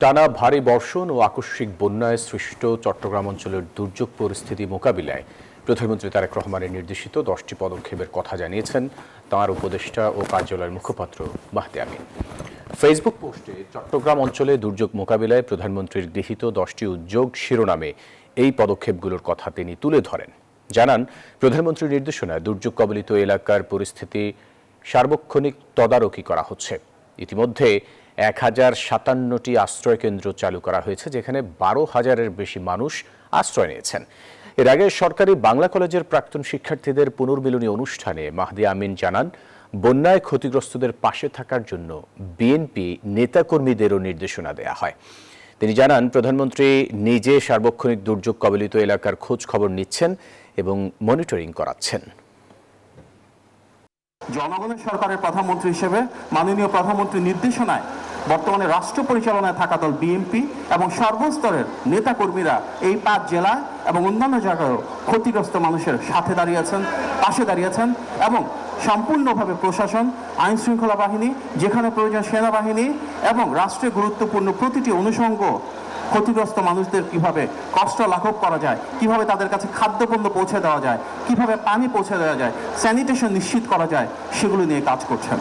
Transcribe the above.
টানা ভারী বর্ষণ ও আকস্মিক বন্যায় সৃষ্ট চট্টগ্রাম অঞ্চলের দুর্যোগ পরিস্থিতি মোকাবিলায় প্রধানমন্ত্রী তারেক রহমানের নির্দেশিত 10টি পদক্ষেপের কথা জানিয়েছেন তাঁর উপদেষ্টা ও কার্যালয়ের মুখপাত্র মাহদি আমিন। ফেসবুক পোস্টে চট্টগ্রাম অঞ্চলে দুর্যোগ মোকাবিলায় প্রধানমন্ত্রীর গৃহীত 10টি উদ্যোগ শিরোনামে এই পদক্ষেপগুলোর কথা তিনি তুলে ধরেন। জানান, প্রধানমন্ত্রীর নির্দেশনায় দুর্যোগ কবলিত এলাকার পরিস্থিতি সার্বক্ষণিক তদারকি করা হচ্ছে। ইতিমধ্যে 1057টি আশ্রয়কেন্দ্র চালু করা হয়েছে, যেখানে 12,000-এর বেশি মানুষ আশ্রয় নিয়েছেন। এর আগে সরকারি বাংলা কলেজের প্রাক্তন শিক্ষার্থীদের পুনর্মিলনী অনুষ্ঠানে মাহদি আমিন জানান, বন্যায় ক্ষতিগ্রস্তদের পাশে থাকার জন্য বিএনপি নেতাকর্মীদেরও নির্দেশনা দেয়া হয়। তিনি জানান, প্রধানমন্ত্রী নিজে সার্বক্ষণিক দুর্যোগ কবলিত এলাকার খোঁজ খবর নিচ্ছেন এবং মনিটরিং করাচ্ছেন। জনগণের সরকারের প্রধানমন্ত্রী হিসেবে মাননীয় প্রধানমন্ত্রীর নির্দেশনায় বর্তমানে রাষ্ট্র পরিচালনায় থাকা দল বিএনপি এবং সর্বস্তরের নেতাকর্মীরা এই 5 জেলা এবং অন্যান্য জায়গায়ও ক্ষতিগ্রস্ত মানুষের সাথে দাঁড়িয়েছেন, পাশে দাঁড়িয়েছেন এবং সম্পূর্ণভাবে প্রশাসন, আইন শৃঙ্খলা বাহিনী, যেখানে প্রয়োজন সেনাবাহিনী এবং রাষ্ট্রের গুরুত্বপূর্ণ প্রতিটি অনুষঙ্গ ক্ষতিগ্রস্ত মানুষদের কিভাবে কষ্ট লাঘব করা যায়, কিভাবে তাদের কাছে খাদ্যপণ্য পৌঁছে দেওয়া যায়, কিভাবে পানি পৌঁছে দেওয়া যায়, স্যানিটেশন নিশ্চিত করা যায়, সেগুলো নিয়ে কাজ করছেন।